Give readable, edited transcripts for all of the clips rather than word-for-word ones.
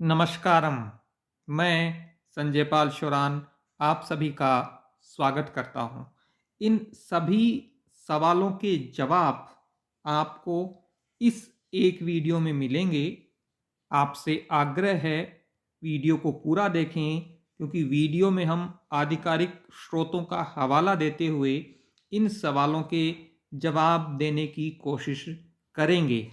नमस्कारम। मैं संजय पाल शोरान आप सभी का स्वागत करता हूं। इन सभी सवालों के जवाब आपको इस एक वीडियो में मिलेंगे। आपसे आग्रह है वीडियो को पूरा देखें, क्योंकि वीडियो में हम आधिकारिक स्रोतों का हवाला देते हुए इन सवालों के जवाब देने की कोशिश करेंगे।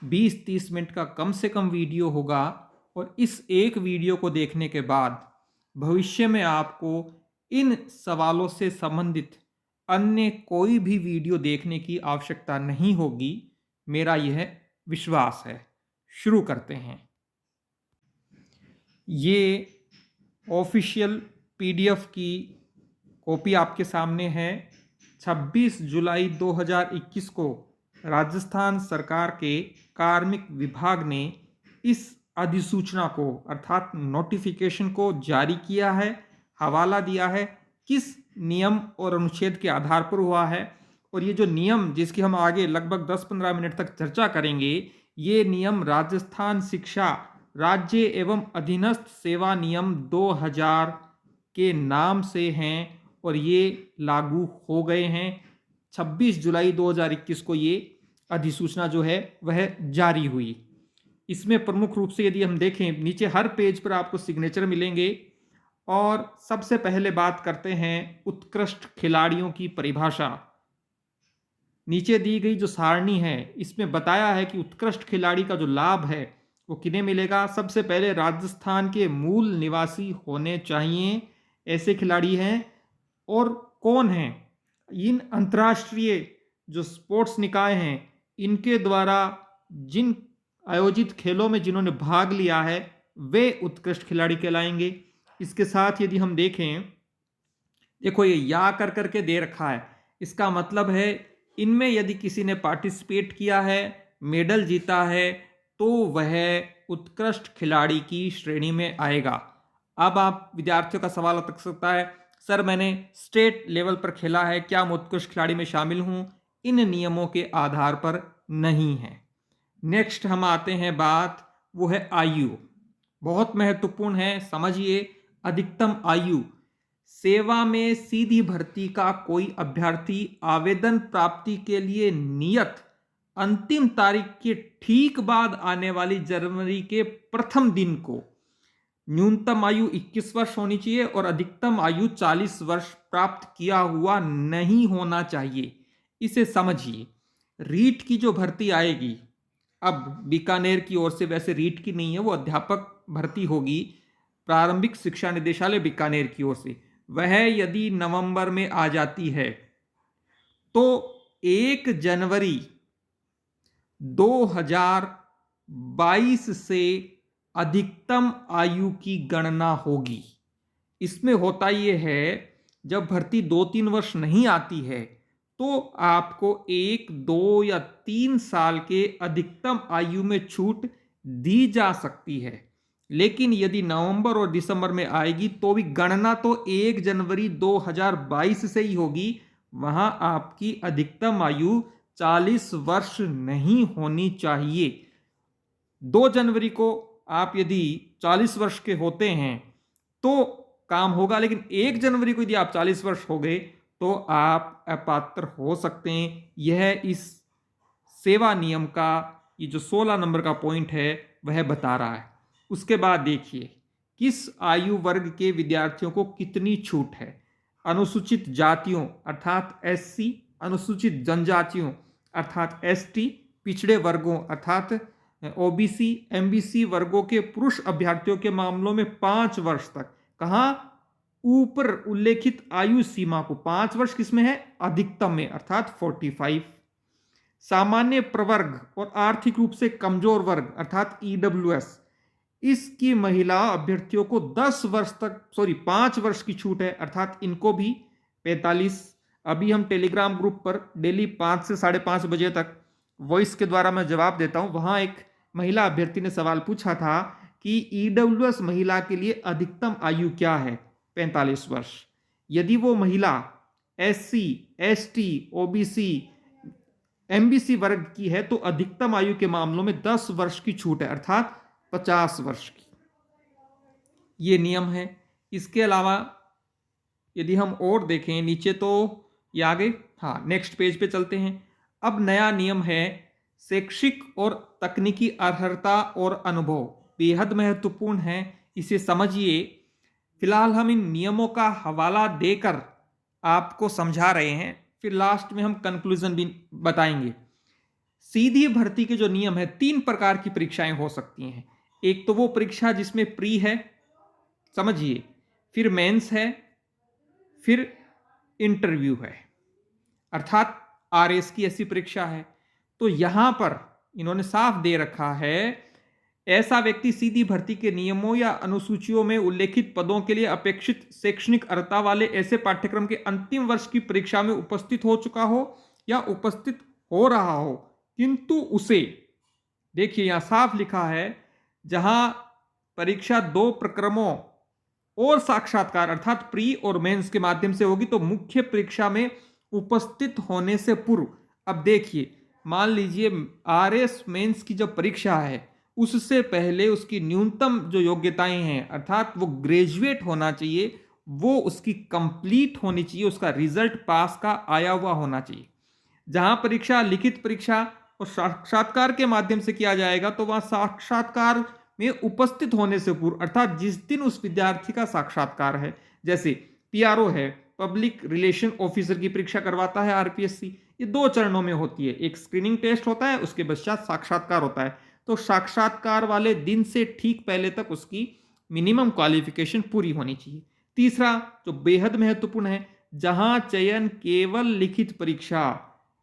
20-30 मिनट का कम से कम वीडियो होगा और इस एक वीडियो को देखने के बाद भविष्य में आपको इन सवालों से संबंधित अन्य कोई भी वीडियो देखने की आवश्यकता नहीं होगी, मेरा यह विश्वास है। शुरू करते हैं। ये ऑफिशियल पीडीएफ की कॉपी आपके सामने है। 26 जुलाई 2021 को राजस्थान सरकार के कार्मिक विभाग ने इस अधिसूचना को अर्थात नोटिफिकेशन को जारी किया है। हवाला दिया है किस नियम और अनुच्छेद के आधार पर हुआ है, और ये जो नियम जिसकी हम आगे लगभग 10-15 मिनट तक चर्चा करेंगे, ये नियम राजस्थान शिक्षा राज्य एवं अधीनस्थ सेवा नियम 2000 के नाम से हैं और ये लागू हो गए हैं। 26 जुलाई 2021 को ये अधिसूचना जो है वह जारी हुई। इसमें प्रमुख रूप से यदि हम देखें, नीचे हर पेज पर आपको सिग्नेचर मिलेंगे। और सबसे पहले बात करते हैं उत्कृष्ट खिलाड़ियों की परिभाषा। नीचे दी गई जो सारणी है इसमें बताया है कि उत्कृष्ट खिलाड़ी का जो लाभ है वो किन्हें मिलेगा। सबसे पहले राजस्थान के मूल निवासी होने चाहिए, ऐसे खिलाड़ी हैं। और कौन हैं? इन अंतर्राष्ट्रीय जो स्पोर्ट्स निकाय हैं इनके द्वारा जिन आयोजित खेलों में जिन्होंने भाग लिया है वे उत्कृष्ट खिलाड़ी कहलाएंगे। इसके साथ यदि हम देखें, देखो ये या कर करके दे रखा है, इसका मतलब है इनमें यदि किसी ने पार्टिसिपेट किया है, मेडल जीता है, तो वह उत्कृष्ट खिलाड़ी की श्रेणी में आएगा। अब आप विद्यार्थियों का सवाल उठ सकता है, सर मैंने स्टेट लेवल पर खेला है, क्या मैं उत्कृष्ट खिलाड़ी में शामिल हूं? इन नियमों के आधार पर नहीं है। नेक्स्ट हम आते हैं बात, वो है आयु। बहुत महत्वपूर्ण है, समझिए। अधिकतम आयु। सेवा में सीधी भर्ती का कोई अभ्यर्थी आवेदन प्राप्ति के लिए नियत अंतिम तारीख के ठीक बाद आने वाली जनवरी के प्रथम दिन को न्यूनतम आयु 21 वर्ष होनी चाहिए और अधिकतम आयु 40 वर्ष प्राप्त किया हुआ नहीं होना चाहिए। इसे समझिए। रीट की जो भर्ती आएगी, अब बीकानेर की ओर से वैसे रीट की नहीं है, वो अध्यापक भर्ती होगी प्रारंभिक शिक्षा निदेशालय बीकानेर की ओर से। वह यदि नवंबर में आ जाती है तो 1 जनवरी 2022 से अधिकतम आयु की गणना होगी। इसमें होता यह है, जब भर्ती 2-3 वर्ष नहीं आती है तो आपको 1, 2 या 3 साल के अधिकतम आयु में छूट दी जा सकती है। लेकिन यदि नवंबर और दिसंबर में आएगी तो भी गणना तो 1 जनवरी 2022 से ही होगी। वहां आपकी अधिकतम आयु 40 वर्ष नहीं होनी चाहिए। 2 जनवरी को आप यदि 40 वर्ष के होते हैं तो काम होगा, लेकिन 1 जनवरी को यदि आप 40 वर्ष हो गए तो आप अपात्र हो सकते हैं। यह इस सेवा नियम का ये जो 16 नंबर का पॉइंट है वह बता रहा है। उसके बाद देखिए, किस आयु वर्ग के विद्यार्थियों को कितनी छूट है। अनुसूचित जातियों अर्थात एससी, अनुसूचित जनजातियों अर्थात एसटी, पिछड़े वर्गों अर्थात ओबीसी, एमबीसी वर्गों के पुरुष अभ्यर्थियों के मामलों में 5 वर्ष तक। कहां? ऊपर उल्लेखित आयु सीमा को 5 वर्ष किसमें है? अधिकतम में अर्थात 45। सामान्य प्रवर्ग और आर्थिक रूप से कमजोर वर्ग अर्थात ईडब्ल्यूएस, इसकी महिला अभ्यर्थियों को 10 वर्ष तक 5 वर्ष की छूट है, अर्थात इनको भी 45। अभी हम टेलीग्राम ग्रुप पर डेली 5 से 5:30 बजे तक वॉइस के द्वारा मैं जवाब देता हूं। वहां एक महिला अभ्यर्थी ने सवाल पूछा था कि ईडब्ल्यूएस महिला के लिए अधिकतम आयु क्या है? 45 वर्ष। यदि वो महिला एससी, एसटी, ओबीसी, एमबीसी वर्ग की है तो अधिकतम आयु के मामलों में 10 वर्ष की छूट है, अर्थात 50 वर्ष की। ये नियम है। इसके अलावा यदि हम और देखें नीचे तो ये आगे, हाँ नेक्स्ट पेज पे चलते हैं। अब नया नियम है शैक्षिक और तकनीकी अर्हता और अनुभव, बेहद महत्वपूर्ण है, इसे समझिए। फिलहाल हम इन नियमों का हवाला देकर आपको समझा रहे हैं, फिर लास्ट में हम कंक्लूजन भी बताएंगे। सीधी भर्ती के जो नियम है, 3 प्रकार की परीक्षाएं हो सकती हैं। एक तो वो परीक्षा जिसमें प्री है, समझिए, फिर मेंस है, फिर इंटरव्यू है, अर्थात आरएस की ऐसी परीक्षा है। तो यहां पर इन्होंने साफ दे रखा है, ऐसा व्यक्ति सीधी भर्ती के नियमों या अनुसूचियों में उल्लेखित पदों के लिए अपेक्षित शैक्षणिक अर्हता वाले ऐसे पाठ्यक्रम के अंतिम वर्ष की परीक्षा में उपस्थित हो चुका हो या उपस्थित हो रहा हो, किंतु उसे, देखिए यहां साफ लिखा है, जहां परीक्षा 2 प्रक्रमों और साक्षात्कार अर्थात प्री और मेंस के माध्यम से होगी, तो मुख्य परीक्षा में उपस्थित होने से पूर्व, अब देखिए मान लीजिए आरएस मेंस की जब परीक्षा है, उससे पहले उसकी न्यूनतम जो योग्यताएं हैं, अर्थात वो ग्रेजुएट होना चाहिए, वो उसकी कंप्लीट होनी चाहिए, उसका रिजल्ट पास का आया हुआ होना चाहिए। जहां परीक्षा लिखित परीक्षा और साक्षात्कार के माध्यम से किया जाएगा, तो वहां साक्षात्कार में उपस्थित होने से पूर्व, अर्थात जिस दिन उस विद्यार्थी का साक्षात्कार है, जैसे पीआरओ है, पब्लिक रिलेशन ऑफिसर की परीक्षा करवाता है आरपीएससी, ये 2 चरणों में होती है, एक स्क्रीनिंग टेस्ट होता है, उसके पश्चात साक्षात्कार होता है। तो साक्षात्कार वाले दिन से ठीक पहले तक उसकी मिनिमम क्वालिफिकेशन पूरी होनी चाहिए। तीसरा जो बेहद महत्वपूर्ण है, जहां चयन केवल लिखित परीक्षा,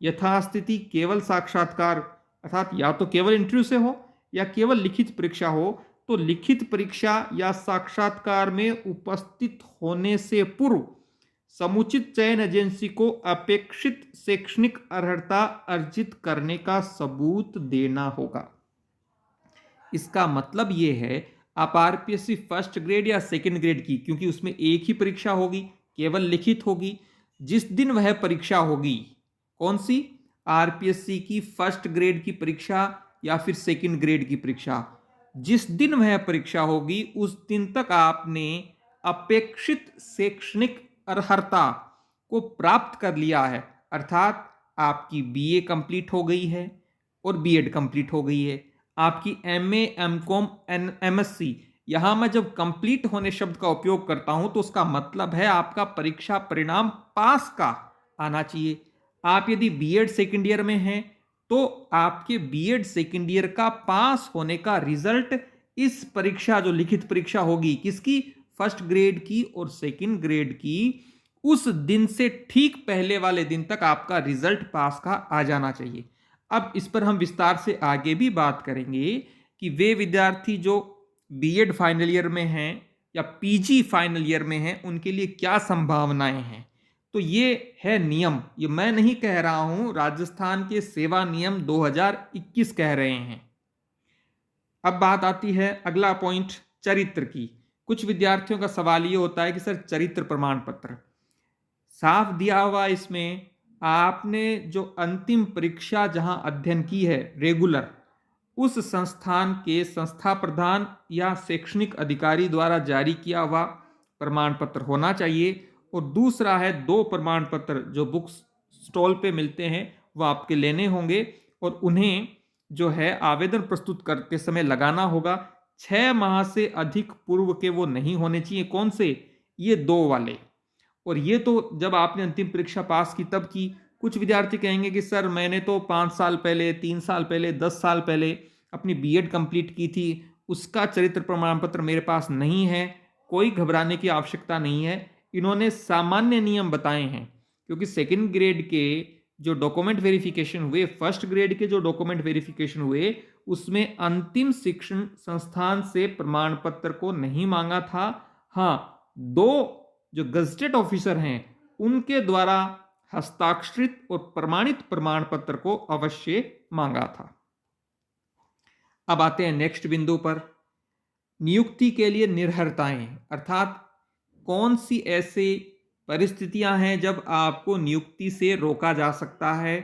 यथास्थिति केवल साक्षात्कार, अर्थात या तो केवल इंटरव्यू से हो या केवल लिखित परीक्षा हो, तो लिखित परीक्षा या साक्षात्कार में उपस्थित होने से पूर्व समुचित चयन एजेंसी को अपेक्षित शैक्षणिक अर्हता अर्जित करने का सबूत देना होगा। इसका मतलब यह है, आप आरपीएससी फर्स्ट ग्रेड या सेकंड ग्रेड की, क्योंकि उसमें एक ही परीक्षा होगी, केवल लिखित होगी, जिस दिन वह परीक्षा होगी, कौन सी, आरपीएससी की फर्स्ट ग्रेड की परीक्षा या फिर सेकंड ग्रेड की परीक्षा, जिस दिन वह परीक्षा होगी उस दिन तक आपने अपेक्षित शैक्षणिक अर्हता को प्राप्त कर लिया है, अर्थात आपकी बीए कंप्लीट हो गई है और बीएड कंप्लीट हो गई है, आपकी एमए एमकॉम एमएससी, यहां मैं जब कंप्लीट होने शब्द का उपयोग करता हूं तो उसका मतलब है आपका परीक्षा परिणाम पास का आना चाहिए। आप यदि बीएड सेकेंड ईयर में हैं तो आपके बीएड सेकेंड ईयर का पास होने का रिजल्ट इस परीक्षा, जो लिखित परीक्षा होगी किसकी, फर्स्ट ग्रेड की और सेकेंड ग्रेड की, उस दिन से ठीक पहले वाले दिन तक आपका रिजल्ट पास का आ जाना चाहिए। अब इस पर हम विस्तार से आगे भी बात करेंगे कि वे विद्यार्थी जो बीएड फाइनल ईयर में हैं या पीजी फाइनल ईयर में हैं, उनके लिए क्या संभावनाएं हैं। तो ये है नियम, ये मैं नहीं कह रहा हूं, राजस्थान के सेवा नियम 2021 कह रहे हैं। अब बात आती है अगला पॉइंट, चरित्र की। कुछ विद्यार्थियों का सवाल ये होता है कि सर चरित्र प्रमाण पत्र, साफ दिया हुआ इसमें आपने जो अंतिम परीक्षा जहां अध्ययन की है रेगुलर, उस संस्थान के संस्था प्रधान या शैक्षणिक अधिकारी द्वारा जारी किया हुआ प्रमाण पत्र होना चाहिए। और दूसरा है 2 प्रमाण पत्र जो बुक्स स्टॉल पे मिलते हैं वो आपके लेने होंगे और उन्हें जो है आवेदन प्रस्तुत करते समय लगाना होगा। 6 माह से अधिक पूर्व के वो नहीं होने चाहिए। कौन से, ये 2 वाले। और ये तो जब आपने अंतिम परीक्षा पास की तब की। कुछ विद्यार्थी कहेंगे कि सर मैंने तो 5 साल पहले, 3 साल पहले, 10 साल पहले अपनी बीएड कंप्लीट की थी, उसका चरित्र प्रमाण पत्र मेरे पास नहीं है। कोई घबराने की आवश्यकता नहीं है, इन्होंने सामान्य नियम बताए हैं। क्योंकि सेकंड ग्रेड के जो डॉक्यूमेंट वेरिफिकेशन हुए, फर्स्ट ग्रेड के जो डॉक्यूमेंट वेरिफिकेशन हुए, उसमें अंतिम शिक्षण संस्थान से प्रमाण पत्र को नहीं मांगा था। हाँ, 2 जो गजटेड ऑफिसर हैं उनके द्वारा हस्ताक्षरित और प्रमाणित प्रमाण पत्र को अवश्य मांगा था। अब आते हैं नेक्स्ट बिंदु पर, नियुक्ति के लिए निर्भरताएं, अर्थात कौन सी ऐसे परिस्थितियां हैं जब आपको नियुक्ति से रोका जा सकता है।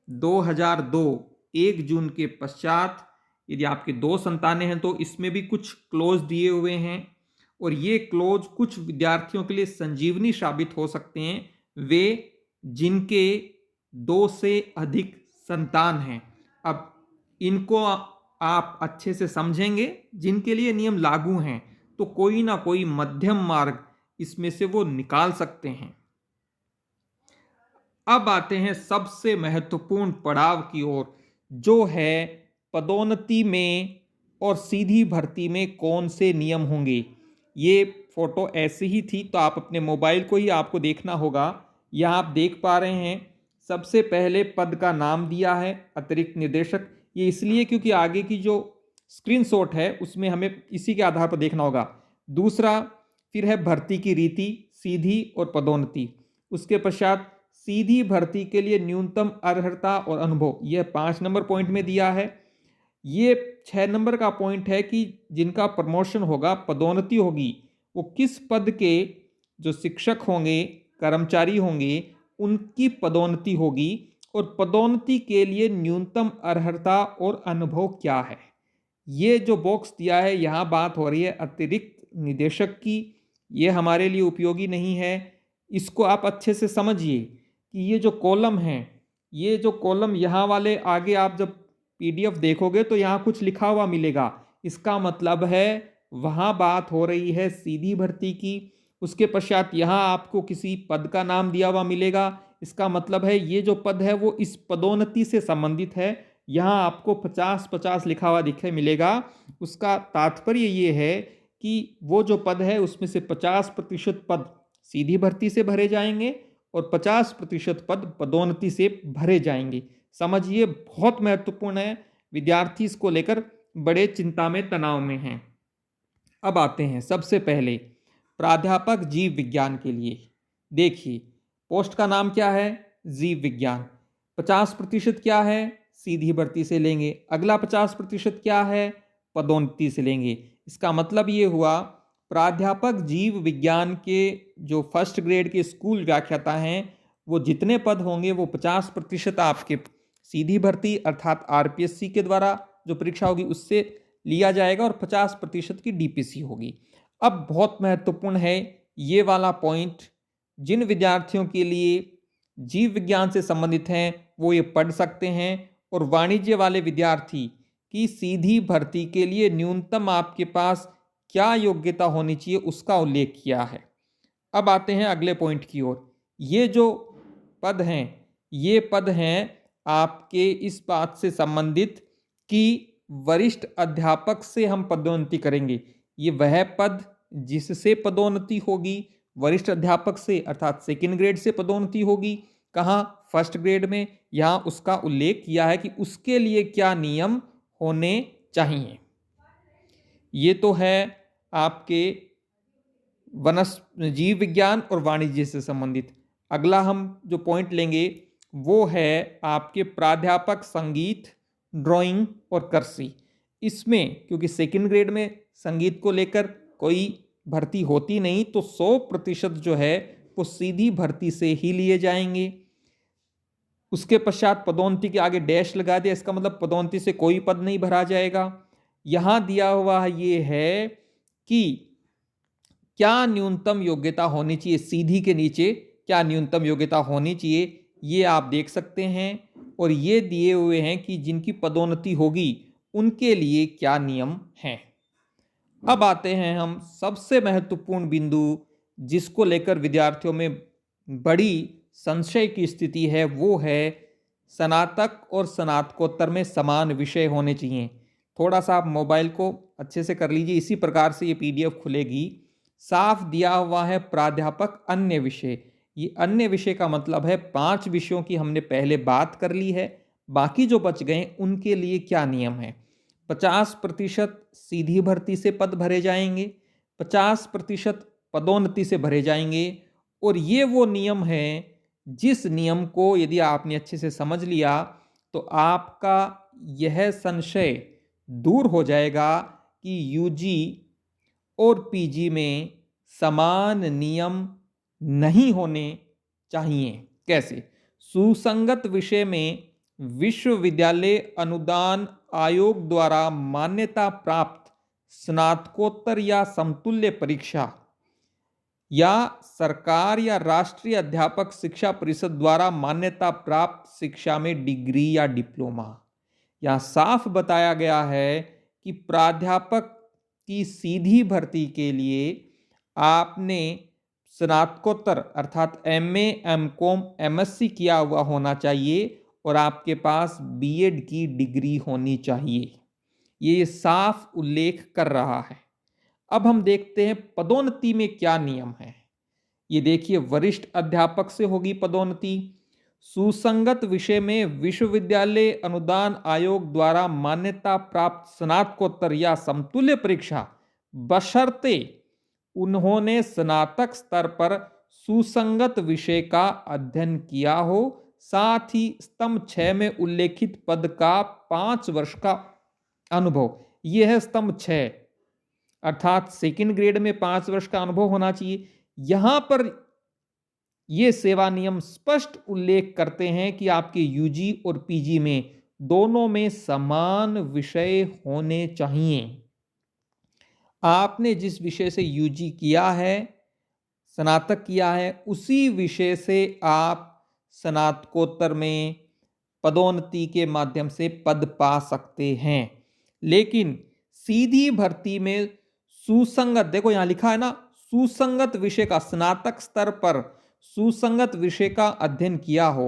2002 1 जून के पश्चात यदि आपके 2 संतानें हैं तो इसमें भी कुछ क्लोज दिए हुए हैं। और ये क्लोज कुछ विद्यार्थियों के लिए संजीवनी साबित हो सकते हैं, वे जिनके 2 से अधिक संतान हैं। अब इनको आप अच्छे से समझेंगे, जिनके लिए नियम लागू हैं तो कोई ना कोई मध्यम मार्ग इसमें से वो निकाल सकते हैं। अब आते हैं सबसे महत्वपूर्ण पड़ाव की ओर, जो है पदोन्नति में और सीधी भर्ती में कौन से नियम होंगे। ये फोटो ऐसी ही थी, तो आप अपने मोबाइल को ही आपको देखना होगा। यहाँ आप देख पा रहे हैं, सबसे पहले पद का नाम दिया है अतिरिक्त निदेशक। ये इसलिए क्योंकि आगे की जो स्क्रीनशॉट है उसमें हमें इसी के आधार पर देखना होगा। दूसरा फिर है भर्ती की रीति, सीधी और पदोन्नति। उसके पश्चात सीधी भर्ती के लिए न्यूनतम अर्हता और अनुभव, यह 5 नंबर पॉइंट में दिया है। ये 6 नंबर का पॉइंट है कि जिनका प्रमोशन होगा, पदोन्नति होगी, वो किस पद के जो शिक्षक होंगे, कर्मचारी होंगे, उनकी पदोन्नति होगी और पदोन्नति के लिए न्यूनतम अर्हता और अनुभव क्या है। ये जो बॉक्स दिया है, यहाँ बात हो रही है अतिरिक्त निदेशक की। ये हमारे लिए उपयोगी नहीं है, इसको आप अच्छे से समझिए कि ये जो कॉलम हैं, ये जो कॉलम यहाँ वाले आगे आप जब पीडीएफ देखोगे तो यहाँ कुछ लिखा हुआ मिलेगा। इसका मतलब है वहाँ बात हो रही है सीधी भर्ती की। उसके पश्चात यहाँ आपको किसी पद का नाम दिया हुआ मिलेगा। इसका मतलब है ये जो पद है वो इस पदोन्नति से संबंधित है। यहाँ आपको 50-50 लिखा हुआ दिखे मिलेगा। उसका तात्पर्य ये है कि वो जो पद है उसमें से 50% पद सीधी भर्ती से भरे जाएंगे और 50% पद पदोन्नति से भरे जाएंगे। समझिए, बहुत महत्वपूर्ण है, विद्यार्थी इसको लेकर बड़े चिंता में, तनाव में हैं। अब आते हैं सबसे पहले प्राध्यापक जीव विज्ञान के लिए। देखिए, पोस्ट का नाम क्या है, जीव विज्ञान। 50% क्या है, सीधी भर्ती से लेंगे। अगला 50% क्या है, पदोन्नति से लेंगे। इसका मतलब ये हुआ, प्राध्यापक जीव विज्ञान के जो फर्स्ट ग्रेड के स्कूल व्याख्याता हैं, वो जितने पद होंगे वो 50% आपके सीधी भर्ती अर्थात आरपीएससी के द्वारा जो परीक्षा होगी उससे लिया जाएगा और 50% की डीपीसी होगी। अब बहुत महत्वपूर्ण है ये वाला पॉइंट, जिन विद्यार्थियों के लिए जीव विज्ञान से संबंधित हैं वो ये पढ़ सकते हैं, और वाणिज्य वाले विद्यार्थी की सीधी भर्ती के लिए न्यूनतम आपके पास क्या योग्यता होनी चाहिए उसका उल्लेख किया है। अब आते हैं अगले पॉइंट की ओर। ये जो पद हैं, ये पद हैं आपके इस बात से संबंधित कि वरिष्ठ अध्यापक से हम पदोन्नति करेंगे। ये वह पद जिससे पदोन्नति होगी वरिष्ठ अध्यापक से, अर्थात सेकंड ग्रेड से पदोन्नति होगी। कहाँ, फर्स्ट ग्रेड में। यहाँ उसका उल्लेख किया है कि उसके लिए क्या नियम होने चाहिए। ये तो है आपके जीव विज्ञान और वाणिज्य से संबंधित। अगला हम जो पॉइंट लेंगे वो है आपके प्राध्यापक संगीत, ड्राइंग और कृषि। इसमें क्योंकि सेकंड ग्रेड में संगीत को लेकर कोई भर्ती होती नहीं, तो 100% जो है वो सीधी भर्ती से ही लिए जाएंगे। उसके पश्चात पदोन्नति के आगे डैश लगा दिया, इसका मतलब पदोन्नति से कोई पद नहीं भरा जाएगा। यहाँ दिया हुआ ये है कि क्या न्यूनतम योग्यता होनी चाहिए, सीधी के नीचे क्या न्यूनतम योग्यता होनी चाहिए, ये आप देख सकते हैं। और ये दिए हुए हैं कि जिनकी पदोन्नति होगी उनके लिए क्या नियम हैं। अब आते हैं हम सबसे महत्वपूर्ण बिंदु, जिसको लेकर विद्यार्थियों में बड़ी संशय की स्थिति है, वो है स्नातक और स्नातकोत्तर में समान विषय होने चाहिए। थोड़ा सा आप मोबाइल को अच्छे से कर लीजिए, इसी प्रकार से ये पीडीएफ खुलेगी। साफ दिया हुआ है प्राध्यापक अन्य विषय। ये अन्य विषय का मतलब है 5 विषयों की हमने पहले बात कर ली है, बाकी जो बच गए उनके लिए क्या नियम है। 50% सीधी भर्ती से पद भरे जाएंगे, 50% पदोन्नति से भरे जाएंगे। और ये वो नियम है जिस नियम को यदि आपने अच्छे से समझ लिया तो आपका यह संशय दूर हो जाएगा कि यूजी और पीजी में समान नियम नहीं होने चाहिए। कैसे? सुसंगत विषय में विश्वविद्यालय अनुदान आयोग द्वारा मान्यता प्राप्त स्नातकोत्तर या समतुल्य परीक्षा या सरकार या राष्ट्रीय अध्यापक शिक्षा परिषद द्वारा मान्यता प्राप्त शिक्षा में डिग्री या डिप्लोमा। यहाँ साफ बताया गया है कि प्राध्यापक की सीधी भर्ती के लिए आपने स्नातकोत्तर अर्थात एमए, एमकॉम, एमएससी किया हुआ होना चाहिए और आपके पास बीएड की डिग्री होनी चाहिए। ये साफ उल्लेख कर रहा है। अब हम देखते हैं पदोन्नति में क्या नियम है। ये देखिए, वरिष्ठ अध्यापक से होगी पदोन्नति। सुसंगत विषय में विश्वविद्यालय अनुदान आयोग द्वारा मान्यता प्राप्त स्नातकोत्तर या समतुल्य परीक्षा, बशर्ते उन्होंने स्नातक स्तर पर सुसंगत विषय का अध्ययन किया हो, साथ ही स्तंभ 6 में उल्लेखित पद का 5 वर्ष का अनुभव। यह है स्तंभ 6, अर्थात सेकंड ग्रेड में 5 वर्ष का अनुभव होना चाहिए। यहां पर ये सेवा नियम स्पष्ट उल्लेख करते हैं कि आपके यूजी और पीजी में दोनों में समान विषय होने चाहिए। आपने जिस विषय से यूजी किया है, स्नातक किया है, उसी विषय से आप स्नातकोत्तर में पदोन्नति के माध्यम से पद पा सकते हैं। लेकिन सीधी भर्ती में सुसंगत, देखो यहां लिखा है ना, सुसंगत विषय का, स्नातक स्तर पर सुसंगत विषय का अध्ययन किया हो।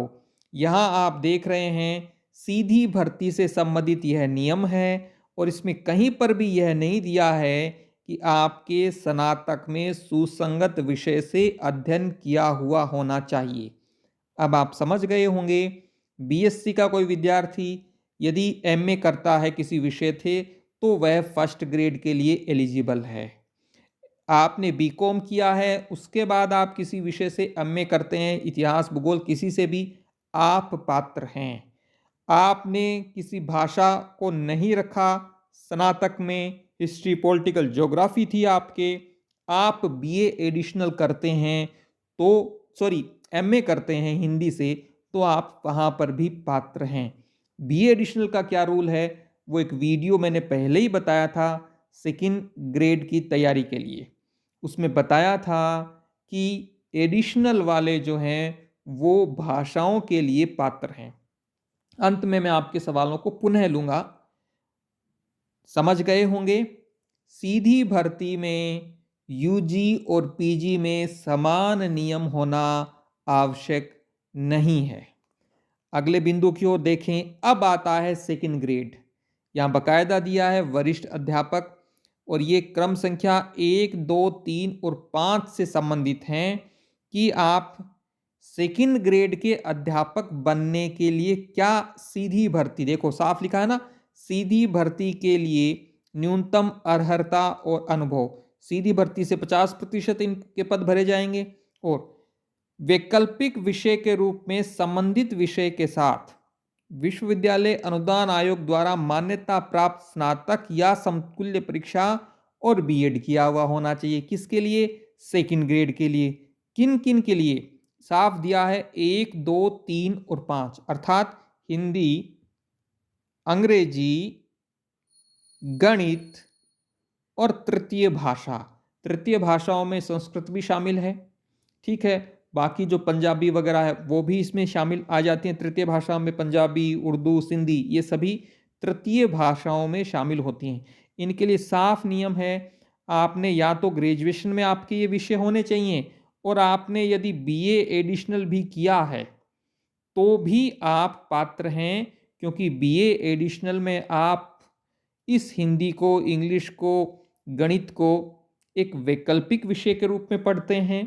यहां आप देख रहे हैं सीधी भर्ती से संबंधित यह नियम है और इसमें कहीं पर भी यह नहीं दिया है कि आपके स्नातक में सुसंगत विषय से अध्ययन किया हुआ होना चाहिए। अब आप समझ गए होंगे, बीएससी का कोई विद्यार्थी यदि एमए करता है किसी विषय से तो वह फर्स्ट ग्रेड के लिए एलिजिबल है। आपने बीकॉम किया है, उसके बाद आप किसी विषय से एमए करते हैं, इतिहास, भूगोल, किसी से भी, आप पात्र हैं। आपने किसी भाषा को नहीं रखा स्नातक में, हिस्ट्री, पॉलिटिकल, ज्योग्राफी थी आपके, आप बीए एडिशनल करते हैं तो, सॉरी, एमए करते हैं हिंदी से, तो आप वहाँ पर भी पात्र हैं। बीए एडिशनल का क्या रूल है, वो एक वीडियो मैंने पहले ही बताया था सेकंड ग्रेड की तैयारी के लिए। उसमें बताया था कि एडिशनल वाले जो हैं वो भाषाओं के लिए पात्र हैं। अंत में मैं आपके सवालों को पुनः लूंगा। समझ गए होंगे, सीधी भर्ती में यूजी और पीजी में समान नियम होना आवश्यक नहीं है। अगले बिंदु की ओर देखें। अब आता है सेकंड ग्रेड। यहां बकायदा दिया है वरिष्ठ अध्यापक और ये क्रम संख्या 1, 2, 3 और 5 से संबंधित हैं कि आप सेकंड ग्रेड के अध्यापक बनने के लिए क्या सीधी भर्ती, देखो साफ लिखा है ना, सीधी भर्ती के लिए न्यूनतम अर्हता और अनुभव। सीधी भर्ती से 50% इनके पद भरे जाएंगे और वैकल्पिक विषय के रूप में संबंधित विषय के साथ विश्वविद्यालय अनुदान आयोग द्वारा मान्यता प्राप्त स्नातक या समतुल्य परीक्षा और बीएड किया हुआ होना चाहिए। किसके लिए? सेकंड ग्रेड के लिए। किन किन के लिए? साफ दिया है 1, 2, 3 और 5, अर्थात हिंदी, अंग्रेजी, गणित और तृतीय भाषा। तृतीय भाषाओं में संस्कृत भी शामिल है, ठीक है। बाकी जो पंजाबी वगैरह है वो भी इसमें शामिल आ जाती हैं। तृतीय भाषा में पंजाबी, उर्दू, सिंधी, ये सभी तृतीय भाषाओं में शामिल होती हैं। इनके लिए साफ नियम है, आपने या तो ग्रेजुएशन में आपके ये विषय होने चाहिए और आपने यदि बीए एडिशनल भी किया है तो भी आप पात्र हैं, क्योंकि बीए एडिशनल में आप इस हिंदी को, इंग्लिश को, गणित को एक वैकल्पिक विषय के रूप में पढ़ते हैं।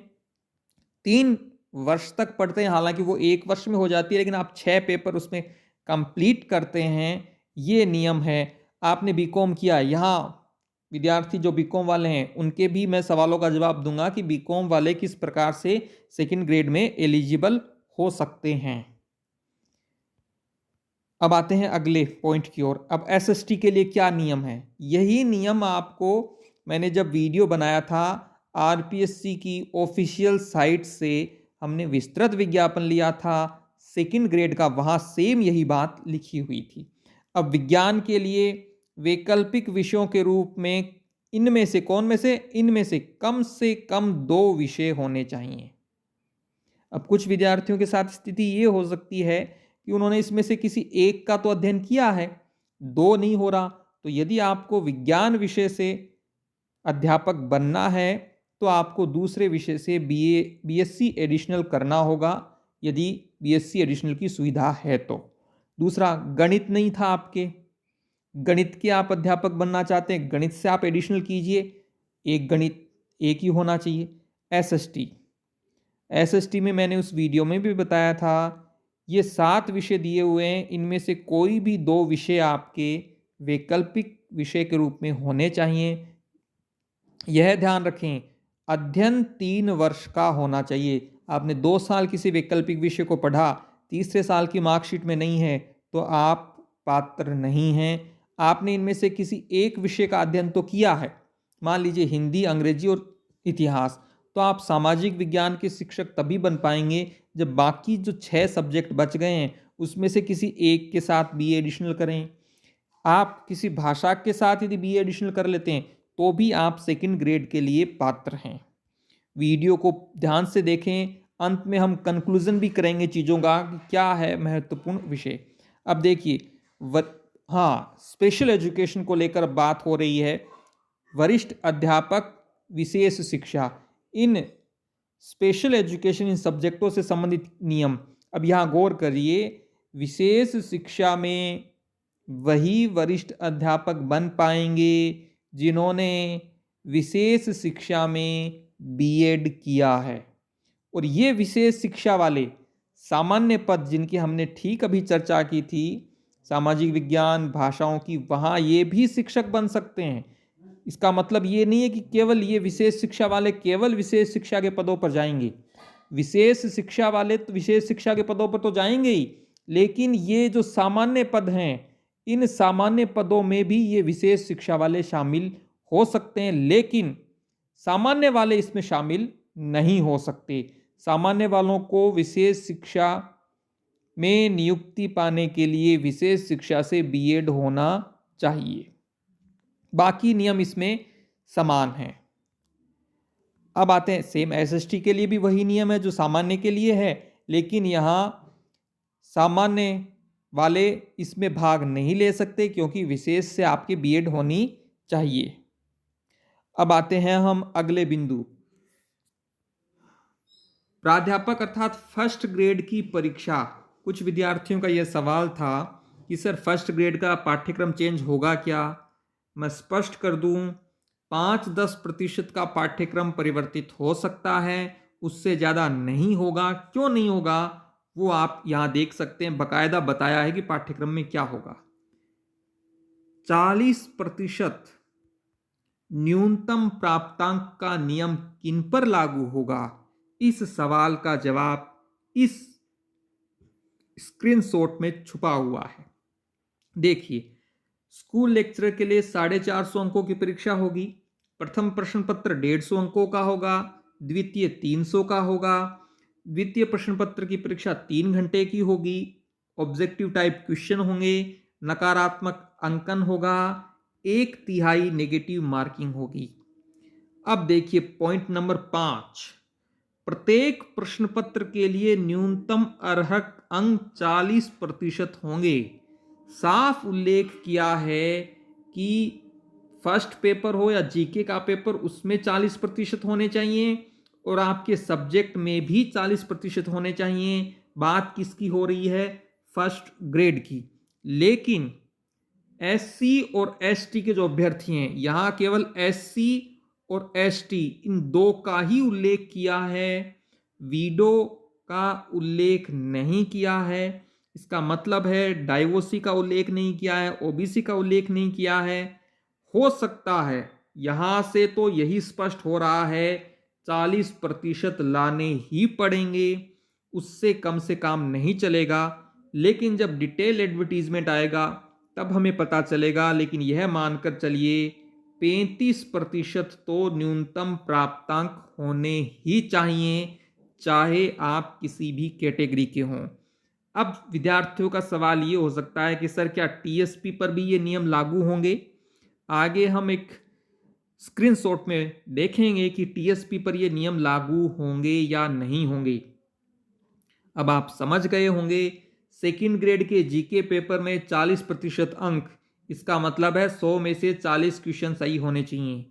3 वर्ष तक पढ़ते हैं, हालांकि वो 1 वर्ष में हो जाती है, लेकिन आप 6 पेपर उसमें कंप्लीट करते हैं। ये नियम है। आपने बीकॉम किया, यहाँ विद्यार्थी जो बीकॉम वाले हैं उनके भी मैं सवालों का जवाब दूंगा कि बीकॉम वाले किस प्रकार से सेकंड ग्रेड में एलिजिबल हो सकते हैं। अब आते हैं अगले पॉइंट की ओर। अब एसएसटी के लिए क्या नियम है? यही नियम आपको मैंने जब वीडियो बनाया था आरपीएससी की ऑफिशियल साइट से हमने विस्तृत विज्ञापन लिया था सेकंड ग्रेड का, वहाँ सेम यही बात लिखी हुई थी। अब विज्ञान के लिए वैकल्पिक विषयों के रूप में इनमें से कौन में से? इनमें से कम 2 विषय होने चाहिए। अब कुछ विद्यार्थियों के साथ स्थिति ये हो सकती है कि उन्होंने इसमें से किसी एक का तो अध्ययन किया है, 2 नहीं हो रहा। तो यदि आपको विज्ञान विषय से अध्यापक बनना है तो आपको दूसरे विषय से बीएससी एडिशनल करना होगा, यदि बीएससी एडिशनल की सुविधा है तो। दूसरा, गणित नहीं था आपके, गणित के आप अध्यापक बनना चाहते हैं, गणित से आप एडिशनल कीजिए, एक गणित एक ही होना चाहिए। एसएसटी में मैंने उस वीडियो में भी बताया था, ये 7 विषय दिए हुए हैं, इनमें से कोई भी 2 विषय आपके वैकल्पिक विषय के रूप में होने चाहिए। यह ध्यान रखें, अध्ययन 3 वर्ष का होना चाहिए। आपने 2 साल किसी वैकल्पिक विषय को पढ़ा, तीसरे साल की मार्कशीट में नहीं है तो आप पात्र नहीं हैं। आपने इनमें से किसी एक विषय का अध्ययन तो किया है, मान लीजिए हिंदी, अंग्रेजी और इतिहास, तो आप सामाजिक विज्ञान के शिक्षक तभी बन पाएंगे जब बाकी जो 6 सब्जेक्ट बच गए हैं उसमें से किसी एक के साथ बीए एडिशनल करें। आप किसी भाषा के साथ यदि बीए एडिशनल कर लेते हैं तो भी आप सेकंड ग्रेड के लिए पात्र हैं। वीडियो को ध्यान से देखें, अंत में हम कंक्लूजन भी करेंगे चीज़ों का कि क्या है महत्वपूर्ण विषय। अब देखिए, हाँ, स्पेशल एजुकेशन को लेकर बात हो रही है, वरिष्ठ अध्यापक विशेष शिक्षा, इन स्पेशल एजुकेशन इन सब्जेक्टों से संबंधित नियम। अब यहाँ गौर करिए, विशेष शिक्षा में वही वरिष्ठ अध्यापक बन पाएंगे जिन्होंने विशेष शिक्षा में बीएड किया है। और ये विशेष शिक्षा वाले सामान्य पद जिनकी हमने ठीक अभी चर्चा की थी, सामाजिक विज्ञान, भाषाओं की, वहाँ ये भी शिक्षक बन सकते हैं। इसका मतलब ये नहीं है कि केवल ये विशेष शिक्षा वाले केवल विशेष शिक्षा के पदों पर जाएंगे। विशेष शिक्षा वाले तो विशेष शिक्षा के पदों पर तो जाएंगे ही, लेकिन ये जो सामान्य पद हैं, इन सामान्य पदों में भी ये विशेष शिक्षा वाले शामिल हो सकते हैं, लेकिन सामान्य वाले इसमें शामिल नहीं हो सकते। सामान्य वालों को विशेष शिक्षा में नियुक्ति पाने के लिए विशेष शिक्षा से बीएड होना चाहिए। बाकी नियम इसमें समान हैं। अब आते हैं, सेम एसएसटी के लिए भी वही नियम है जो सामान्य के लिए है, लेकिन यहाँ सामान्य वाले इसमें भाग नहीं ले सकते क्योंकि विशेष से आपकी बीएड होनी चाहिए। अब आते हैं हम अगले बिंदु, प्राध्यापक अर्थात फर्स्ट ग्रेड की परीक्षा। कुछ विद्यार्थियों का यह सवाल था कि सर फर्स्ट ग्रेड का पाठ्यक्रम चेंज होगा क्या? मैं स्पष्ट कर दूं, 5-10% का पाठ्यक्रम परिवर्तित हो सकता है, उससे ज़्यादा नहीं होगा। क्यों नहीं होगा वो आप यहाँ देख सकते हैं, बकायदा बताया है कि पाठ्यक्रम में क्या होगा। 40% न्यूनतम प्राप्तांक का नियम किन पर लागू होगा? इस सवाल का जवाब इस स्क्रीनशॉट में छुपा हुआ है। देखिए, स्कूल लेक्चरर के लिए 450 अंकों की परीक्षा होगी। प्रथम प्रश्न पत्र 150 अंकों का होगा, द्वितीय 300 का होगा। द्वितीय प्रश्न पत्र की परीक्षा 3 घंटे की होगी। ऑब्जेक्टिव टाइप क्वेश्चन होंगे, नकारात्मक अंकन होगा, 1/3 नेगेटिव मार्किंग होगी। अब देखिए पॉइंट नंबर 5, प्रत्येक प्रश्न पत्र के लिए न्यूनतम अर्हक अंक 40% होंगे। साफ उल्लेख किया है कि फर्स्ट पेपर हो या जीके का पेपर, उसमें 40% होने चाहिए और आपके सब्जेक्ट में भी 40% होने चाहिए। बात किसकी हो रही है? फर्स्ट ग्रेड की। लेकिन एससी और एसटी के जो अभ्यर्थी हैं, यहाँ केवल एससी और एसटी इन 2 का ही उल्लेख किया है, वीडो का उल्लेख नहीं किया है। इसका मतलब है डाइवोसी का उल्लेख नहीं किया है, ओबीसी का उल्लेख नहीं किया है। हो सकता है यहां से तो यही स्पष्ट हो रहा है 40% लाने ही पड़ेंगे, उससे कम से काम नहीं चलेगा। लेकिन जब डिटेल एडवर्टीजमेंट आएगा तब हमें पता चलेगा। लेकिन यह मानकर चलिए 35% तो न्यूनतम प्राप्तांक होने ही चाहिए, चाहे आप किसी भी कैटेगरी के हों। अब विद्यार्थियों का सवाल ये हो सकता है कि सर क्या टीएसपी पर भी ये नियम लागू होंगे? आगे हम एक स्क्रीनशॉट में देखेंगे कि टीएसपी पर ये नियम लागू होंगे या नहीं होंगे। अब आप समझ गए होंगे, सेकंड ग्रेड के जीके पेपर में 40% अंक, इसका मतलब है 100 में से 40 क्वेश्चन सही होने चाहिए।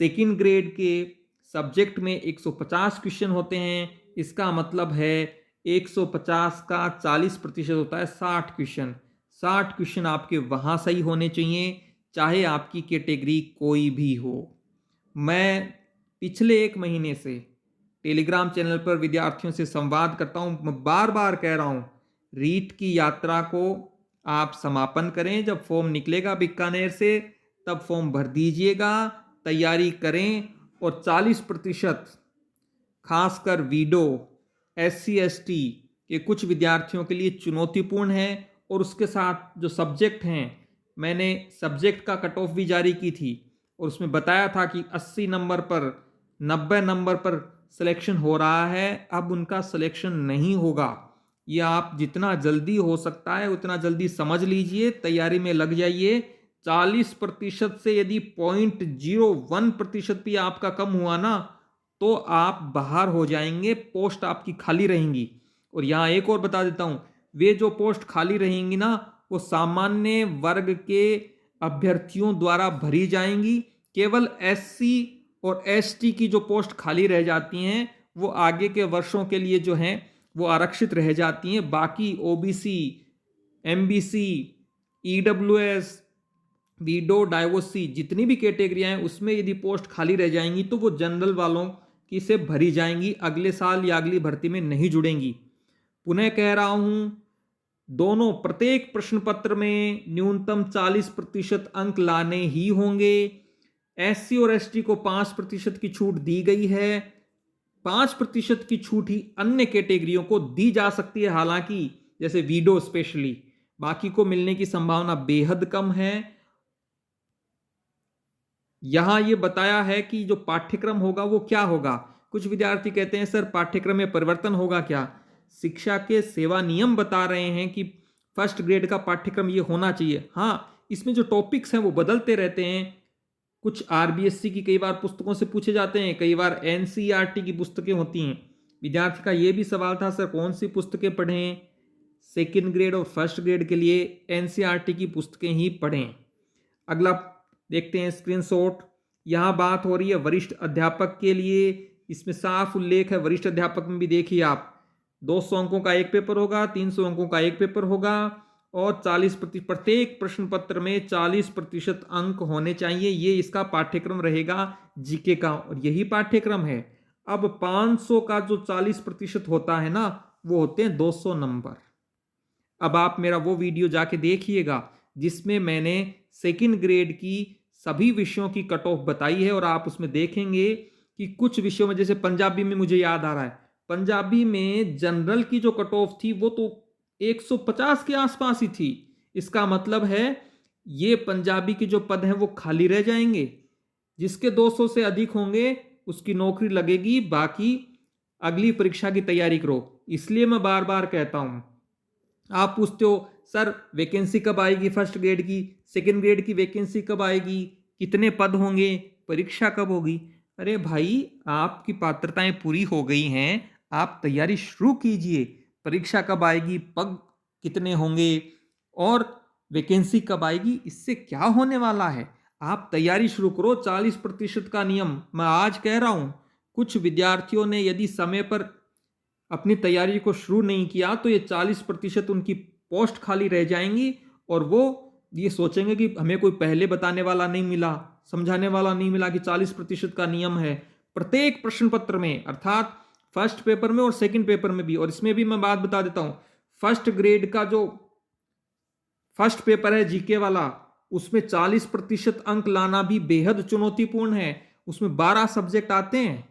सेकंड ग्रेड के सब्जेक्ट में 150 क्वेश्चन होते हैं, इसका मतलब है 150 का 40% होता है 60 क्वेश्चन। 60 क्वेश्चन आपके वहाँ सही होने चाहिए, चाहे आपकी कैटेगरी कोई भी हो। मैं पिछले 1 महीने से टेलीग्राम चैनल पर विद्यार्थियों से संवाद करता हूं। मैं बार बार कह रहा हूं, रीट की यात्रा को आप समापन करें। जब फॉर्म निकलेगा बीकानेर से, तब फॉर्म भर दीजिएगा, तैयारी करें। और 40% खासकर वीडो, SC ST के कुछ विद्यार्थियों के लिए चुनौतीपूर्ण है। और उसके साथ जो सब्जेक्ट हैं, मैंने सब्जेक्ट का कट ऑफ भी जारी की थी और उसमें बताया था कि 80 नंबर पर, 90 नंबर पर सिलेक्शन हो रहा है। अब उनका सिलेक्शन नहीं होगा। ये आप जितना जल्दी हो सकता है उतना जल्दी समझ लीजिए, तैयारी में लग जाइए। 40% से यदि 0.01% भी आपका कम हुआ ना, तो आप बाहर हो जाएंगे, पोस्ट आपकी खाली रहेंगी। और यहाँ एक और बता देता हूँ, वे जो पोस्ट खाली रहेंगी ना, वो सामान्य वर्ग के अभ्यर्थियों द्वारा भरी जाएंगी। केवल SC और ST की जो पोस्ट खाली रह जाती हैं, वो आगे के वर्षों के लिए जो हैं वो आरक्षित रह जाती हैं। बाकी OBC, MBC, EWS, वीडो, डाइवोसी, जितनी भी कैटेगरियां हैं, उसमें यदि पोस्ट खाली रह जाएंगी तो वो जनरल वालों की से भरी जाएंगी, अगले साल या अगली भर्ती में नहीं जुड़ेंगी। पुनः कह रहा हूं, दोनों प्रत्येक प्रश्न पत्र में न्यूनतम 40% अंक लाने ही होंगे। SC और ST को 5% की छूट दी गई है। 5% की छूट ही अन्य कैटेगरियों को दी जा सकती है, हालांकि जैसे वीडो स्पेशली, बाकी को मिलने की संभावना बेहद कम है। यहां यह बताया है कि जो पाठ्यक्रम होगा वो क्या होगा। कुछ विद्यार्थी कहते हैं सर पाठ्यक्रम में परिवर्तन होगा क्या? शिक्षा के सेवा नियम बता रहे हैं कि फर्स्ट ग्रेड का पाठ्यक्रम ये होना चाहिए। हाँ, इसमें जो टॉपिक्स हैं वो बदलते रहते हैं। कुछ RBSC की कई बार पुस्तकों से पूछे जाते हैं, कई बार NCERT की पुस्तकें होती हैं। विद्यार्थी का ये भी सवाल था सर कौन सी पुस्तकें पढ़ें? सेकेंड ग्रेड और फर्स्ट ग्रेड के लिए NCERT की पुस्तकें ही पढ़ें। अगला देखते हैं स्क्रीनशॉट। यहाँ बात हो रही है वरिष्ठ अध्यापक के लिए, इसमें साफ उल्लेख है। वरिष्ठ अध्यापक में भी देखिए आप, 200 अंकों का एक पेपर होगा, 300 अंकों का एक पेपर होगा और प्रत्येक प्रश्न पत्र में 40% अंक होने चाहिए। ये इसका पाठ्यक्रम रहेगा जीके का, और यही पाठ्यक्रम है। अब 500 का जो 40% होता है ना, वो होते हैं 200 नंबर। अब आप मेरा वो वीडियो जाके देखिएगा जिसमें मैंने सेकंड ग्रेड की सभी विषयों की कट ऑफ बताई है। और आप उसमें देखेंगे कि कुछ विषयों में, जैसे पंजाबी में मुझे याद आ रहा है, पंजाबी में जनरल की जो कट ऑफ थी वो तो 150 के आसपास ही थी। इसका मतलब है ये पंजाबी के जो पद हैं वो खाली रह जाएंगे। जिसके 200 से अधिक होंगे उसकी नौकरी लगेगी, बाकी अगली परीक्षा की तैयारी करो। इसलिए मैं बार बार कहता हूं, आप पूछते हो सर वैकेंसी कब आएगी फर्स्ट ग्रेड की, सेकंड ग्रेड की वैकेंसी कब आएगी, कितने पद होंगे, परीक्षा कब होगी? अरे भाई, आपकी पात्रताएं पूरी हो गई हैं, आप तैयारी शुरू कीजिए। परीक्षा कब आएगी, पद कितने होंगे और वैकेंसी कब आएगी, इससे क्या होने वाला है? आप तैयारी शुरू करो। 40% का नियम मैं आज कह रहा हूं, कुछ विद्यार्थियों ने यदि समय पर अपनी तैयारी को शुरू नहीं किया तो ये 40% उनकी पोस्ट खाली रह जाएंगी और वो ये सोचेंगे कि हमें कोई पहले बताने वाला नहीं मिला, समझाने वाला नहीं मिला कि 40% का नियम है प्रत्येक प्रश्न पत्र में, अर्थात फर्स्ट पेपर में और सेकंड पेपर में भी। और इसमें भी मैं बात बता देता हूं, फर्स्ट ग्रेड का जो फर्स्ट पेपर है जीके वाला, उसमें 40% अंक लाना भी बेहद चुनौतीपूर्ण है। उसमें 12 सब्जेक्ट आते हैं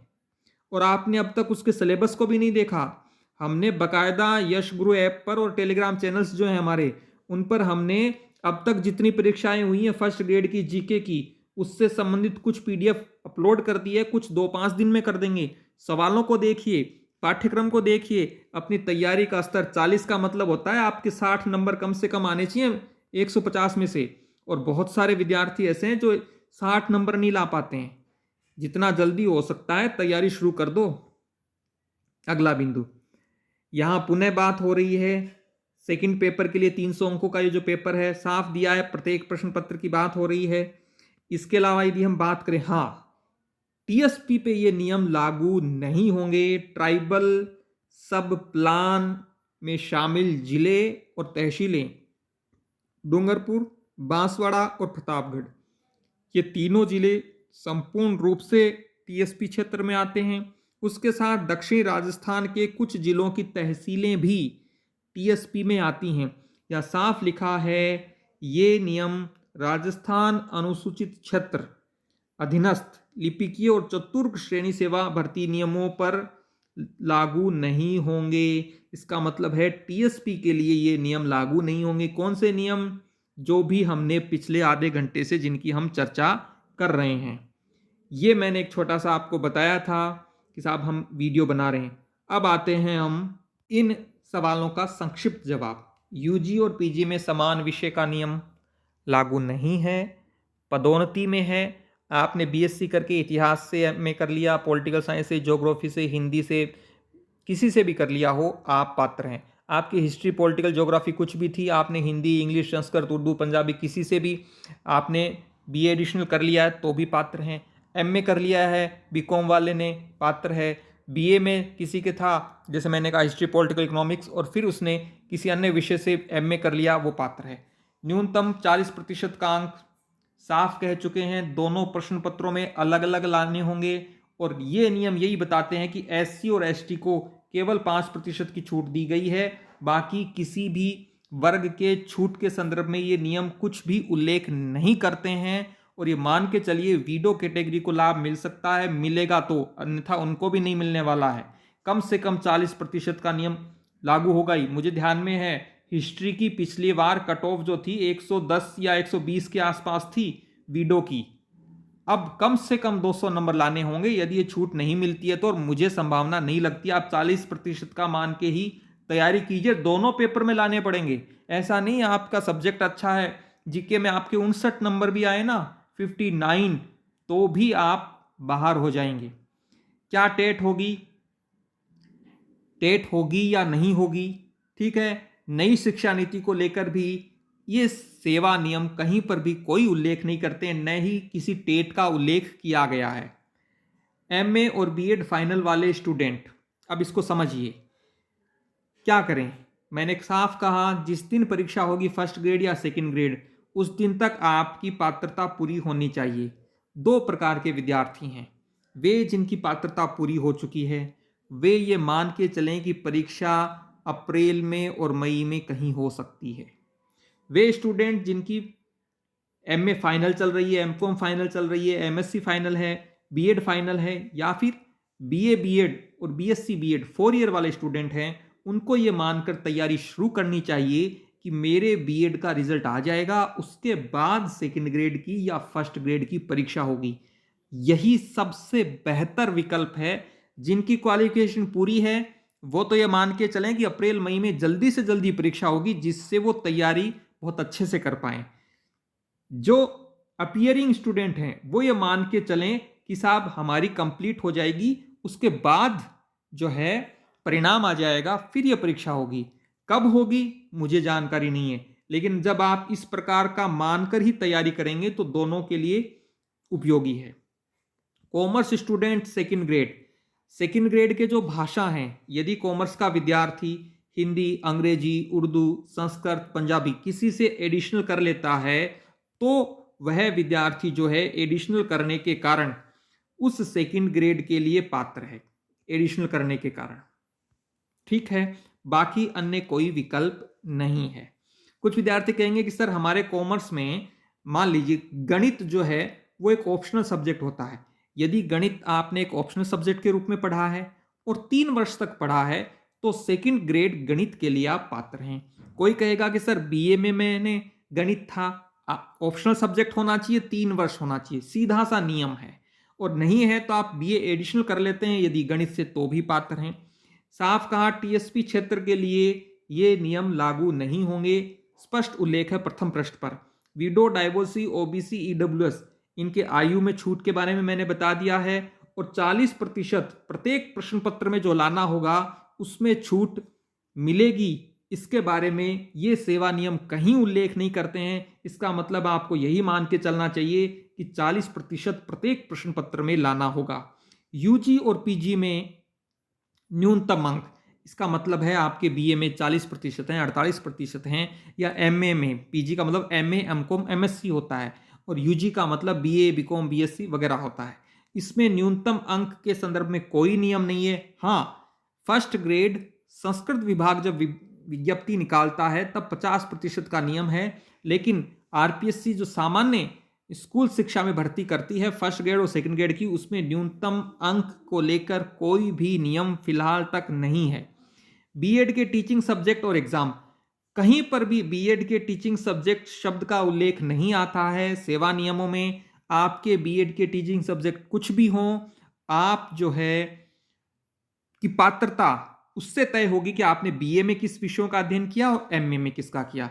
और आपने अब तक उसके सिलेबस को भी नहीं देखा। हमने बकायदा यश गुरु ऐप पर और टेलीग्राम चैनल्स जो हैं हमारे, उन पर हमने अब तक जितनी परीक्षाएं हुई हैं फर्स्ट ग्रेड की जीके की, उससे संबंधित कुछ PDF अपलोड कर दी है, कुछ 2-5 दिन में कर देंगे। सवालों को देखिए, पाठ्यक्रम को देखिए। अपनी तैयारी का स्तर 40 का मतलब होता है आपके 60 नंबर कम से कम आने चाहिए 150 में से। और बहुत सारे विद्यार्थी ऐसे हैं जो 60 नंबर नहीं ला पाते हैं। जितना जल्दी हो सकता है तैयारी शुरू कर दो। अगला बिंदु, यहां पुनः बात हो रही है सेकंड पेपर के लिए 300 अंकों का ये जो पेपर है, साफ दिया है, प्रत्येक प्रश्न पत्र की बात हो रही है। इसके अलावा यदि हम बात करें, हाँ, टीएसपी पे ये नियम लागू नहीं होंगे ट्राइबल सब प्लान में शामिल जिले और तहसीलें डूंगरपुर, बांसवाड़ा और प्रतापगढ़, ये तीनों जिले संपूर्ण रूप से टीएसपी क्षेत्र में आते हैं। उसके साथ दक्षिणी राजस्थान के कुछ जिलों की तहसीलें भी टीएसपी में आती हैं। या साफ लिखा है, ये नियम राजस्थान अनुसूचित क्षेत्र अधीनस्थ लिपिकीय और चतुर्थ श्रेणी सेवा भर्ती नियमों पर लागू नहीं होंगे। इसका मतलब है टीएसपी के लिए ये नियम लागू नहीं होंगे। कौन से नियम? जो भी हमने पिछले आधे घंटे से जिनकी हम चर्चा कर रहे हैं। ये मैंने एक छोटा सा आपको बताया था कि साहब हम वीडियो बना रहे हैं। अब आते हैं हम इन सवालों का संक्षिप्त जवाब। यूजी और पीजी में समान विषय का नियम लागू नहीं है, पदोन्नति में है। आपने बीएससी करके इतिहास से एमए कर लिया, पॉलिटिकल साइंस से, ज्योग्राफी से, हिंदी से, किसी से भी कर लिया हो, आप पात्र हैं। आपकी हिस्ट्री, पॉलिटिकल, ज्योग्राफी कुछ भी थी, आपने हिंदी, इंग्लिश, संस्कृत, उर्दू, पंजाबी किसी से भी आपने बीए एडिशनल कर लिया है तो भी पात्र हैं। एमए कर लिया है बीकॉम वाले ने, पात्र है। बीए में किसी के था, जैसे मैंने कहा हिस्ट्री, पॉलिटिकल, इकोनॉमिक्स, और फिर उसने किसी अन्य विषय से एमए कर लिया, वो पात्र है। न्यूनतम 40% का अंक साफ कह चुके हैं, दोनों प्रश्न पत्रों में अलग अलग लाने होंगे। और ये नियम यही बताते हैं कि एससी और एसटी को केवल 5% की छूट दी गई है, बाकी किसी भी वर्ग के छूट के संदर्भ में ये नियम कुछ भी उल्लेख नहीं करते हैं। और ये मान के चलिए वीडो कैटेगरी को लाभ मिल सकता है, मिलेगा तो, अन्यथा उनको भी नहीं मिलने वाला है। कम से कम 40% का नियम लागू होगा ही। मुझे ध्यान में है हिस्ट्री की पिछली बार कट ऑफ जो थी 110 या 120 के आसपास थी वीडो की। अब कम से कम 200 नंबर लाने होंगे यदि ये छूट नहीं मिलती है तो, और मुझे संभावना नहीं लगती। आप 40% का मान के ही तैयारी कीजिए, दोनों पेपर में लाने पड़ेंगे। ऐसा नहीं आपका सब्जेक्ट अच्छा है, जीके में आपके 59 नंबर भी आए ना, 59, तो भी आप बाहर हो जाएंगे। क्या टेट होगी? टेट होगी या नहीं होगी? ठीक है, नई शिक्षा नीति को लेकर भी ये सेवा नियम कहीं पर भी कोई उल्लेख नहीं करते, न ही किसी टेट का उल्लेख किया गया है। एमए और बीएड फाइनल वाले स्टूडेंट, अब इसको समझिए क्या करें। मैंने साफ कहा, जिस दिन परीक्षा होगी फर्स्ट ग्रेड या सेकंड ग्रेड, उस दिन तक आपकी पात्रता पूरी होनी चाहिए। दो प्रकार के विद्यार्थी हैं, वे जिनकी पात्रता पूरी हो चुकी है, वे ये मान के चलें कि परीक्षा अप्रैल में और मई में कहीं हो सकती है। वे स्टूडेंट जिनकी एमए फाइनल चल रही है, एमकॉम फाइनल चल रही है, एमएससी फाइनल है, बीएड फाइनल है, या फिर बीए बीएड और बीएससी बीएड 4 ईयर वाले स्टूडेंट हैं, उनको ये मानकर तैयारी शुरू करनी चाहिए कि मेरे बीएड का रिजल्ट आ जाएगा, उसके बाद सेकंड ग्रेड की या फर्स्ट ग्रेड की परीक्षा होगी। यही सबसे बेहतर विकल्प है। जिनकी क्वालिफिकेशन पूरी है वो तो ये मान के चलें कि अप्रैल मई में जल्दी से जल्दी परीक्षा होगी, जिससे वो तैयारी बहुत अच्छे से कर पाएं। जो अपीयरिंग स्टूडेंट हैं वो ये मान के चलें कि साहब हमारी कंप्लीट हो जाएगी, उसके बाद जो है परिणाम आ जाएगा, फिर ये परीक्षा होगी। कब होगी मुझे जानकारी नहीं है, लेकिन जब आप इस प्रकार का मानकर ही तैयारी करेंगे तो दोनों के लिए उपयोगी है। कॉमर्स स्टूडेंट सेकंड ग्रेड के जो भाषा हैं, यदि कॉमर्स का विद्यार्थी हिंदी, अंग्रेजी, उर्दू, संस्कृत, पंजाबी किसी से एडिशनल कर लेता है तो वह विद्यार्थी जो है एडिशनल करने के कारण उस सेकंड ग्रेड के लिए पात्र है, एडिशनल करने के कारण। ठीक है, बाकी अन्य कोई विकल्प नहीं है। कुछ विद्यार्थी कहेंगे कि सर हमारे कॉमर्स में मान लीजिए गणित जो है वो एक ऑप्शनल सब्जेक्ट होता है। यदि गणित आपने एक ऑप्शनल सब्जेक्ट के रूप में पढ़ा है और 3 वर्ष तक पढ़ा है तो सेकंड ग्रेड गणित के लिए आप पात्र हैं। कोई कहेगा कि सर बीए में मैंने गणित था, ऑप्शनल सब्जेक्ट होना चाहिए, 3 वर्ष होना चाहिए, सीधा सा नियम है। और नहीं है तो आप बीए एडिशनल कर लेते हैं यदि गणित से, तो भी पात्र हैं। साफ कहा, टीएसपी क्षेत्र के लिए ये नियम लागू नहीं होंगे, स्पष्ट उल्लेख है प्रथम पृष्ठ पर। विडो, डाइवोर्सी, ओबीसी, ईडब्ल्यूएस इनके आयु में छूट के बारे में मैंने बता दिया है, और 40% प्रत्येक प्रश्न पत्र में जो लाना होगा उसमें छूट मिलेगी, इसके बारे में ये सेवा नियम कहीं उल्लेख नहीं करते हैं। इसका मतलब आपको यही मान के चलना चाहिए कि 40% प्रत्येक प्रश्न पत्र में लाना होगा। यूजी और पीजी में न्यूनतम अंक, इसका मतलब है आपके बीए में 40% हैं, 48% हैं, या एमए में, पीजी का मतलब एमए, एमकॉम, एमएससी होता है, और यूजी का मतलब बीए, बीकॉम, बीएससी वगैरह होता है। इसमें न्यूनतम अंक के संदर्भ में कोई नियम नहीं है। हाँ, फर्स्ट ग्रेड संस्कृत विभाग जब विज्ञप्ति निकालता है तब 50% का नियम है, लेकिन आरपीएससी जो सामान्य स्कूल शिक्षा में भर्ती करती है फर्स्ट ग्रेड और सेकंड ग्रेड की, उसमें न्यूनतम अंक को लेकर कोई भी नियम फिलहाल तक नहीं है। बीएड के टीचिंग सब्जेक्ट और एग्जाम, कहीं पर भी बीएड के टीचिंग सब्जेक्ट शब्द का उल्लेख नहीं आता है सेवा नियमों में। आपके बीएड के टीचिंग सब्जेक्ट कुछ भी हों, आप जो है कि पात्रता उससे तय होगी कि आपने बीए में किस विषयों का अध्ययन किया और एमए में किसका किया।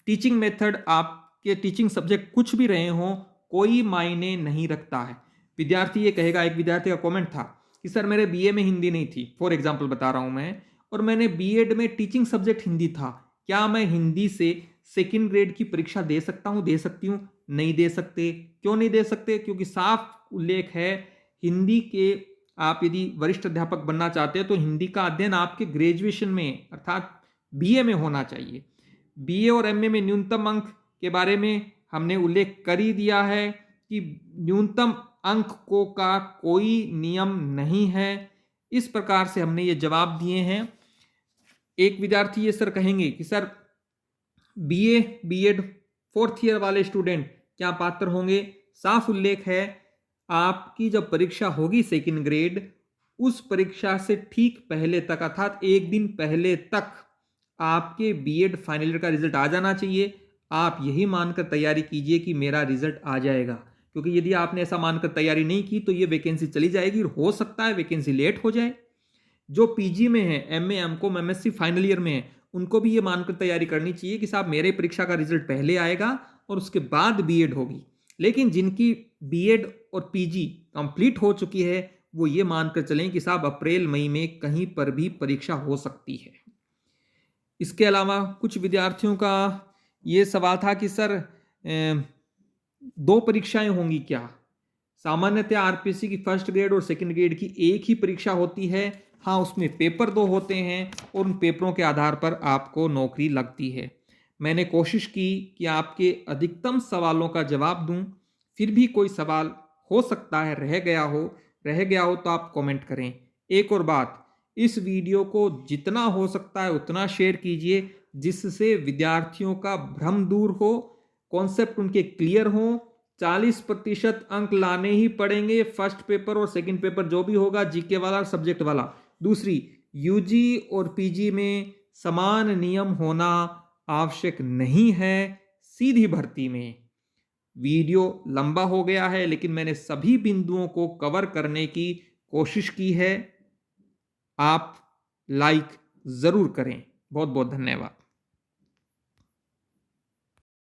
टीचिंग मेथड, आपके टीचिंग सब्जेक्ट कुछ भी रहे हों, कोई मायने नहीं रखता है। विद्यार्थी ये कहेगा, एक विद्यार्थी का कमेंट था कि सर मेरे बीए में हिंदी नहीं थी, फॉर एग्जाम्पल बता रहा हूं मैं, और मैंने बीएड में टीचिंग सब्जेक्ट हिंदी था, क्या मैं हिंदी से सेकेंड ग्रेड की परीक्षा दे सकता हूं, दे सकती हूं? नहीं दे सकते। क्यों नहीं दे सकते? क्योंकि साफ उल्लेख है हिंदी के, आप यदि वरिष्ठ अध्यापक बनना चाहते हैं तो हिंदी का अध्ययन आपके ग्रेजुएशन में अर्थात बीए में होना चाहिए। बीए और एमए में न्यूनतम अंक के बारे में हमने उल्लेख कर ही दिया है कि न्यूनतम अंक को का कोई नियम नहीं है। इस प्रकार से हमने ये जवाब दिए हैं। एक विद्यार्थी ये सर कहेंगे कि sir BA BEd fourth year वाले स्टूडेंट क्या पात्र होंगे? साफ उल्लेख है, आपकी जब परीक्षा होगी सेकंड ग्रेड, उस परीक्षा से ठीक पहले तक अर्थात एक दिन पहले तक आपके बीएड फाइनल ईयर का रिजल्ट आ जाना चाहिए। आप यही मानकर तैयारी कीजिए कि मेरा रिजल्ट आ जाएगा, क्योंकि यदि आपने ऐसा मानकर तैयारी नहीं की तो ये वैकेंसी चली जाएगी और हो सकता है वैकेंसी लेट हो जाए। जो पीजी में है, MA, MCom, MSc final year में है, उनको भी ये मानकर तैयारी करनी चाहिए कि साहब मेरे परीक्षा का रिजल्ट पहले आएगा और उसके बाद बीएड होगी। लेकिन जिनकी बीएड और पीजी कंप्लीट हो चुकी है वो ये मानकर चलें कि साहब अप्रैल मई में कहीं पर भी परीक्षा हो सकती है। इसके अलावा कुछ विद्यार्थियों का ये सवाल था कि सर 2 परीक्षाएं होंगी क्या? सामान्यतः आरपीएससी की फर्स्ट ग्रेड और सेकंड ग्रेड की एक ही परीक्षा होती है। हाँ, उसमें पेपर 2 होते हैं और उन पेपरों के आधार पर आपको नौकरी लगती है। मैंने कोशिश की कि आपके अधिकतम सवालों का जवाब दूं, फिर भी कोई सवाल हो सकता है रह गया हो तो आप कमेंट करें। एक और बात, इस वीडियो को जितना हो सकता है उतना शेयर कीजिए, जिससे विद्यार्थियों का भ्रम दूर हो, कॉन्सेप्ट उनके क्लियर हो। 40% अंक लाने ही पड़ेंगे फर्स्ट पेपर और सेकंड पेपर जो भी होगा, जीके वाला, सब्जेक्ट वाला। दूसरी, यूजी और पीजी में समान नियम होना आवश्यक नहीं है सीधी भर्ती में। वीडियो लंबा हो गया है लेकिन मैंने सभी बिंदुओं को कवर करने की कोशिश की है। आप लाइक जरूर करें। बहुत बहुत धन्यवाद।